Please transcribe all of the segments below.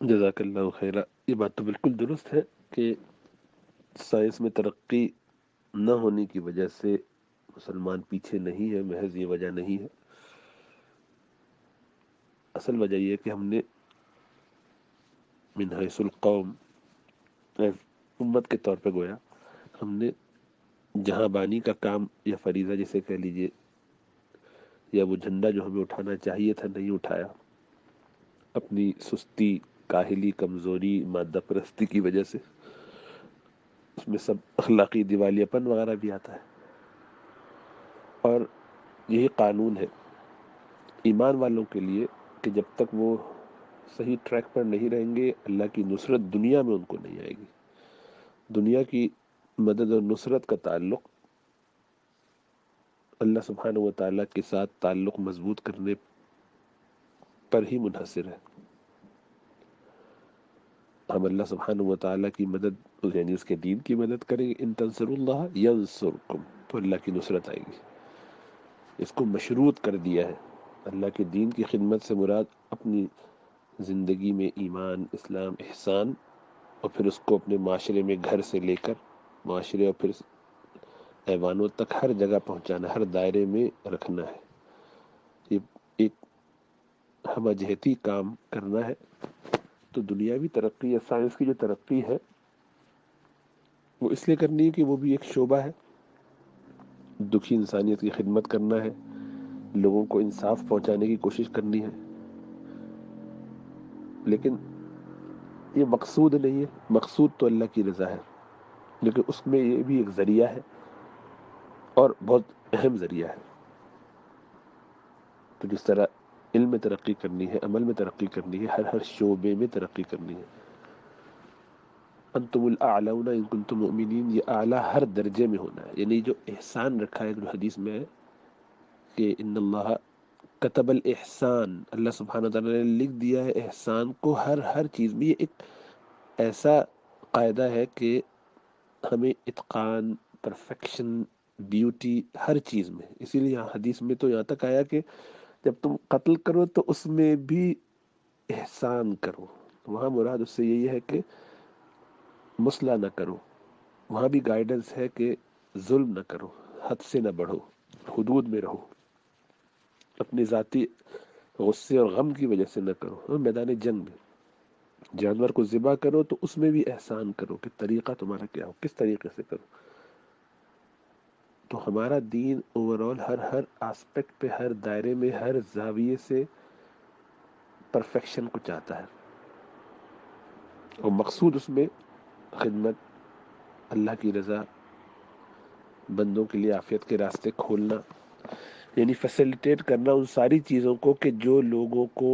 جزاک اللہ خیرہ. یہ بات تو بالکل درست ہے کہ سائنس میں ترقی نہ ہونے کی وجہ سے مسلمان پیچھے نہیں ہے، محض یہ وجہ نہیں ہے. اصل وجہ یہ ہے کہ ہم نے من حیث القوم، امت کے طور پہ گویا ہم نے جہاں بانی کا کام یا فریضہ جسے کہہ لیجئے، یا وہ جھنڈا جو ہمیں اٹھانا چاہیے تھا نہیں اٹھایا، اپنی سستی، کاہلی، کمزوری، مادہ پرستی کی وجہ سے. اس میں سب اخلاقی دیوالیاپن وغیرہ بھی آتا ہے. اور یہی قانون ہے ایمان والوں کے لیے کہ جب تک وہ صحیح ٹریک پر نہیں رہیں گے، اللہ کی نصرت دنیا میں ان کو نہیں آئے گی. دنیا کی مدد اور نصرت کا تعلق اللہ سبحانہ و تعالیٰ کے ساتھ تعلق مضبوط کرنے پر ہی منحصر ہے. ہم اللہ سبحانہ و تعالیٰ کی مدد یعنی اس کے دین کی مدد کریں گے. ان تنصر اللہ ینصرکم، تو اللہ کی نصرت آئے گی. اس کو مشروط کر دیا ہے. اللہ کے دین کی خدمت سے مراد اپنی زندگی میں ایمان، اسلام، احسان، اور پھر اس کو اپنے معاشرے میں گھر سے لے کر معاشرے اور پھر ایوانوں تک ہر جگہ پہنچانا، ہر دائرے میں رکھنا ہے. یہ ایک ہمہ جہتی کام کرنا ہے. تو دنیاوی ترقی یا سائنس کی جو ترقی ہے وہ اس لیے کرنی ہے کہ وہ بھی ایک شعبہ ہے. دکھی انسانیت کی خدمت کرنا ہے، لوگوں کو انصاف پہنچانے کی کوشش کرنی ہے. لیکن یہ مقصود نہیں ہے. مقصود تو اللہ کی رضا ہے، لیکن اس میں یہ بھی ایک ذریعہ ہے اور بہت اہم ذریعہ ہے. تو جس طرح علم میں ترقی کرنی ہے، عمل میں ترقی کرنی ہے، ہر شعبے میں ترقی کرنی ہے. انتم الاعلون ان کنتم مؤمنین، یہ اعلیٰ ہر درجے میں ہونا ہے. یعنی جو احسان رکھا ہے جو حدیث میں ہے کہ ان اللہ کتب الاحسان، اللہ سبحانہ تعالیٰ نے لکھ دیا ہے احسان کو ہر چیز میں. یہ ایک ایسا قاعدہ ہے کہ ہمیں اتقان، پرفیکشن، بیوٹی ہر چیز میں. اسی لیے یہاں حدیث میں تو یہاں تک آیا کہ جب تم قتل کرو تو اس میں بھی احسان کرو. وہاں مراد اس سے یہی ہے کہ مسئلہ نہ کرو. وہاں بھی گائیڈنس ہے کہ ظلم نہ کرو، حد سے نہ بڑھو، حدود میں رہو. اپنی ذاتی غصے اور غم کی وجہ سے نہ کرو. میدان جنگ میں جانور کو ذبح کرو تو اس میں بھی احسان کرو کہ طریقہ تمہارا کیا ہو، کس طریقے سے کرو. تو ہمارا دین اوورآل ہر آسپیکٹ پہ، ہر دائرے میں، ہر زاویے سے پرفیکشن کو چاہتا ہے. اور مقصود اس میں خدمت، اللہ کی رضا، بندوں کے لیے عافیت کے راستے کھولنا، یعنی فیسیلیٹیٹ کرنا ان ساری چیزوں کو کہ جو لوگوں کو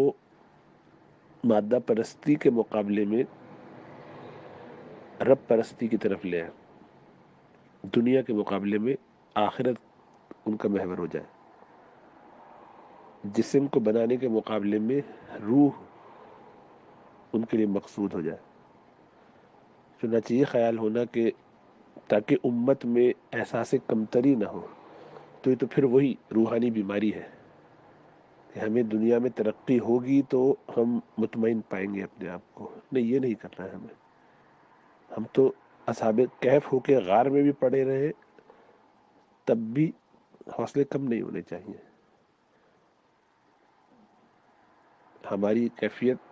مادہ پرستی کے مقابلے میں رب پرستی کی طرف لے آئے، دنیا کے مقابلے میں آخرت ان کا محور ہو جائے. جسم کو بنانے کے مقابلے میں روح ان کے لیے مقصود ہو جائے. چنانچہ یہ خیال ہونا کہ تاکہ امت میں احساس کمتری نہ ہو. تو یہ تو پھر وہی روحانی بیماری ہے کہ ہمیں دنیا میں ترقی ہوگی تو ہم مطمئن پائیں گے اپنے آپ کو. نہیں، یہ نہیں کرنا ہے ہمیں. ہم تو اصحاب کہف ہو کے غار میں بھی پڑے رہے، تب بھی حوصلے کم نہیں ہونے چاہیے. ہماری کیفیت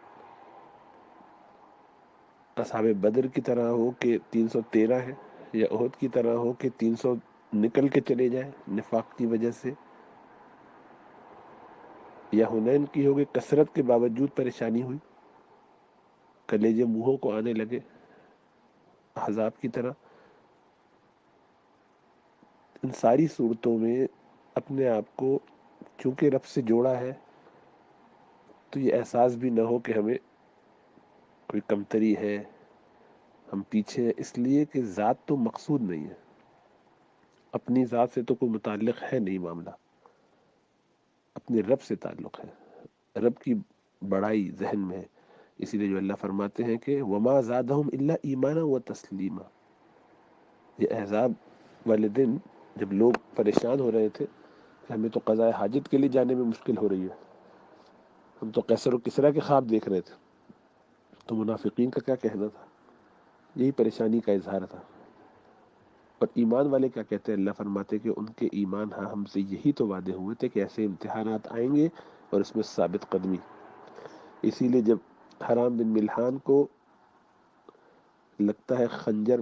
اصحاب بدر کی طرح ہو کہ 313 ہے، یا احد کی طرح ہو کہ 300 نکل کے چلے جائیں نفاق کی وجہ سے، یا حنین کی ہو کہ کثرت کے باوجود پریشانی ہوئی، کلیجے منہوں کو آنے لگے احزاب کی طرح. ان ساری صورتوں میں اپنے آپ کو چونکہ رب سے جوڑا ہے تو یہ احساس بھی نہ ہو کہ ہمیں کوئی کمتری ہے، ہم پیچھے ہیں. اس لیے کہ ذات تو مقصود نہیں ہے، اپنی ذات سے تو کوئی متعلق ہے نہیں معاملہ، اپنے رب سے تعلق ہے. رب کی بڑائی ذہن میں ہے. اسی لیے جو اللہ فرماتے ہیں کہ وما زادہم الا ایمانا و تسلیما. یہ احزاب والے دن جب لوگ پریشان ہو رہے تھے کہ ہمیں تو قضاء حاجت کے لیے جانے میں مشکل ہو رہی ہے، ہم تو قیصر و کسریٰ کے خواب دیکھ رہے تھے، تو منافقین کا کیا کہنا تھا؟ یہی پریشانی کا اظہار تھا. اور ایمان والے کیا کہتے ہیں؟ اللہ فرماتے کہ ان کے ایمان ہاں ہم سے یہی تو وعدے ہوئے تھے کہ ایسے امتحانات آئیں گے اور اس میں ثابت قدمی. اسی لیے جب حرام بن ملحان کو لگتا ہے خنجر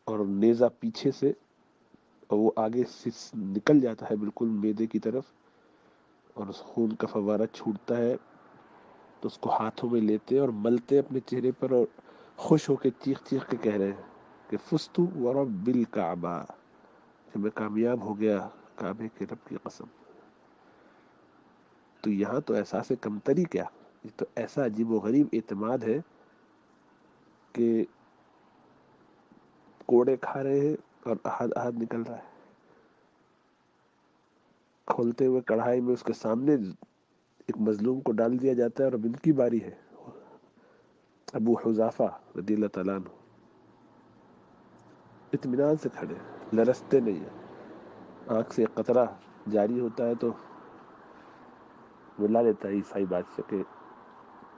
اور نیزہ پیچھے سے اور وہ آگے سے نکل جاتا ہے بالکل میدے کی طرف اور اس خون کا فوارہ چھوٹتا ہے تو اس کو ہاتھوں میں لیتے اور ملتے اپنے چہرے پر اور خوش ہو کے چیخ چیخ کے کہہ رہے ہیں کہ فستو ورب الکعبہ، کہ میں کامیاب ہو گیا کعبے کے رب کی قسم. تو یہاں تو احساس کمتری کیا، یہ تو ایسا عجیب و غریب اعتماد ہے کہ کوڑے کھا رہے ہیں اور احد احد نکل رہا ہے. کھولتے ہوئے کڑھائی میں اس کے سامنے ایک مظلوم کو ڈال دیا جاتا ہے اور اب ان کی باری ہے. ابو حذافہ رضی اللہ تعالیٰ عنہ اطمینان سے کھڑے، لرزتے نہیں ہیں. آنکھ سے قطرہ جاری ہوتا ہے تو بلا لیتا ہے عیسائی بادشاہ کہ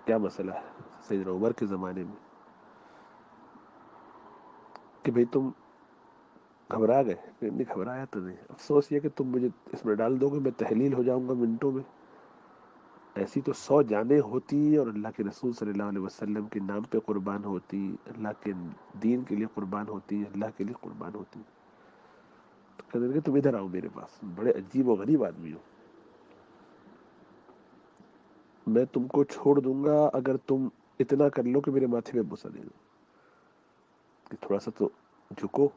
کیا مسئلہ ہے سیدنا عمر کے زمانے میں کہ بھئی تم گھبرا گئے. نہیں گھبرایا تو نہیں، افسوس یہ کہ تم مجھے اس میں ڈال دو گے میں تحلیل ہو جاؤں گا منٹوں میں. ایسی تو 100 جانیں ہوتی اور اللہ کے رسول صلی اللہ علیہ وسلم کے نام پہ قربان ہوتی، اللہ کے دین کے لیے قربان ہوتی، اللہ کے لیے قربان ہوتی. تو کہتے ہیں کہ تم ادھر آؤ میرے پاس، بڑے عجیب و غریب آدمی ہو. میں تم کو چھوڑ دوں گا اگر تم اتنا کر لو کہ میرے ماتھے پہ بوسہ دے دو، کہ تھوڑا سا تو جھکو.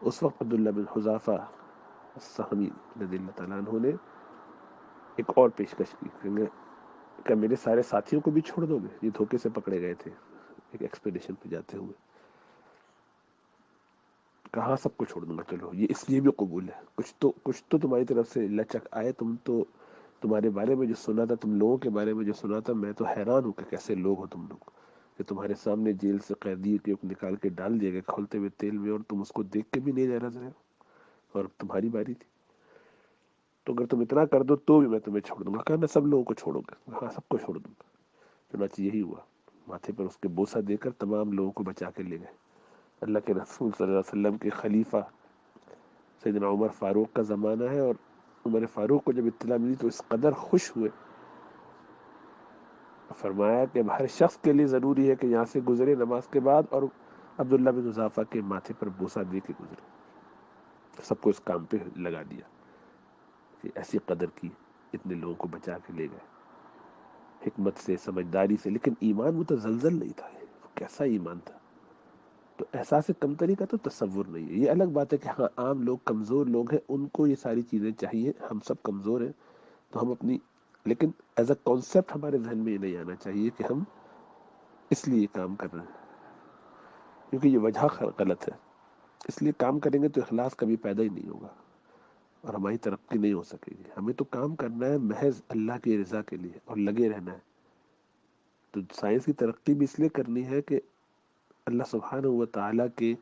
اس وقت عبداللہ بن حذافہ السہمی رضی اللہ تعالیٰ عنہ نے ایک اور پیشکش کی کہ میرے سارے ساتھیوں کو بھی چھوڑ دو گے؟ یہ دھوکے سے پکڑے گئے تھے ایک ایکسپیڈیشن پہ جاتے ہوئے. کہاں سب کو چھوڑ دوں گا. چلو یہ اس لیے بھی قبول ہے، کچھ تو تمہاری طرف سے لچک آئے. تم تو تمہارے بارے میں جو سنا تھا، تم لوگوں کے بارے میں جو سنا تھا، میں تو حیران ہوں کہ کیسے لوگ ہو تم لوگ کہ تمہارے سامنے جیل سے قیدی کے نکال کے ڈال دیے گئے کھولتے ہوئے تیل میں اور تم اس کو دیکھ کے بھی نہیں رہ رہے ہو اور تمہاری باری تھی. تو اگر تم اتنا کر دو تو بھی میں تمہیں چھوڑ دوں گا. کہا میں سب لوگوں کو چھوڑوں گا. ہاں سب کو چھوڑ دوں گا. چنانچہ یہی ہوا. ماتھے پر اس کے بوسہ دے کر تمام لوگوں کو بچا کے لے گئے. اللہ کے رسول صلی اللہ علیہ وسلم کے خلیفہ سیدنا عمر فاروق کا زمانہ ہے اور عمر فاروق کو جب اطلاع ملی تو اس قدر خوش ہوئے، فرمایا کہ ہر شخص کے لیے ضروری ہے کہ یہاں سے گزرے نماز کے بعد اور عبداللہ بن حذافہ کے ماتھے پر بوسہ دے کے گزرے. سب کو اس کام پہ لگا دیا کہ ایسی قدر کی، اتنے لوگوں کو بچا کے لے گئے حکمت سے، سمجھداری سے. لیکن ایمان متزلزل نہیں تھا. کیسا ایمان تھا. تو احساس کمتری کا تو تصور نہیں ہے. یہ الگ بات ہے کہ ہاں عام لوگ، کمزور لوگ ہیں، ان کو یہ ساری چیزیں چاہیے. ہم سب کمزور ہیں تو ہم اپنی، لیکن ایز اے کانسیپٹ ہمارے ذہن میں یہ نہیں آنا چاہیے کہ ہم اس لیے کام کر رہے ہیں، کیونکہ یہ وجہ غلط ہے. اس لیے کام کریں گے تو اخلاص کبھی پیدا ہی نہیں ہوگا اور ہماری ترقی نہیں ہو سکے گی. ہمیں تو کام کرنا ہے محض اللہ کی رضا کے لیے اور لگے رہنا ہے. تو سائنس کی ترقی بھی اس لیے کرنی ہے کہ اللہ سبحانہ و تعالیٰ کے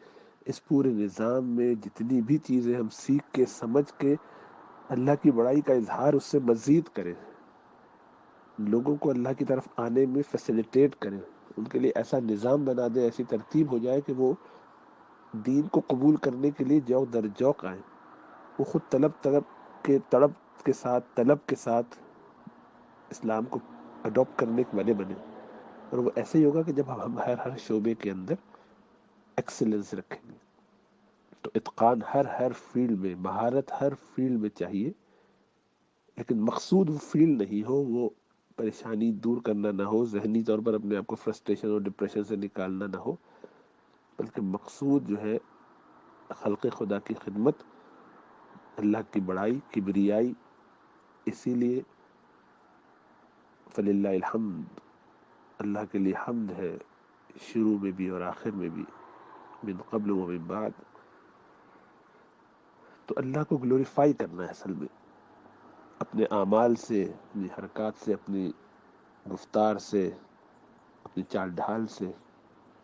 اس پورے نظام میں جتنی بھی چیزیں ہم سیکھ کے سمجھ کے اللہ کی بڑائی کا اظہار اس سے مزید کریں، لوگوں کو اللہ کی طرف آنے میں فیسیلیٹیٹ کریں، ان کے لیے ایسا نظام بنا دیں، ایسی ترتیب ہو جائے کہ وہ دین کو قبول کرنے کے لیے جوق در جوق آئیں. وہ خود طلب کے ساتھ اسلام کو اڈاپٹ کرنے کے والے بنے. اور وہ ایسے ہی ہوگا کہ جب ہم ہر شعبے کے اندر ایکسلنس رکھیں گے. تو اتقان ہر فیلڈ میں، مہارت ہر فیلڈ میں چاہیے، لیکن مقصود وہ فیلڈ نہیں ہو، وہ پریشانی دور کرنا نہ ہو، ذہنی طور پر اپنے آپ کو فرسٹریشن اور ڈپریشن سے نکالنا نہ ہو، بلکہ مقصود جو ہے خلق خدا کی خدمت، اللہ کی بڑائی، کبریائی. اسی لیے فللہ الحمد، اللہ کے لیے حمد ہے شروع میں بھی اور آخر میں بھی، من قبل و من بعد. تو اللہ کو گلوریفائی کرنا ہے اصل میں، اپنے اعمال سے، اپنی حرکات سے، اپنی گفتار سے، اپنی چال ڈھال سے،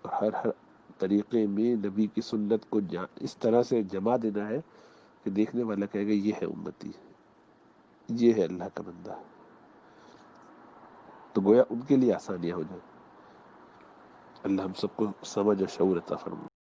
اور ہر طریقے میں نبی کی سنت کو اس طرح سے جما دینا ہے کہ دیکھنے والا کہے گا یہ ہے امتی، یہ ہے اللہ کا بندہ. تو گویا ان کے لیے آسانیاں ہو جائیں. اللہ ہم سب کو سمجھ اور شعور عطا فرمائے.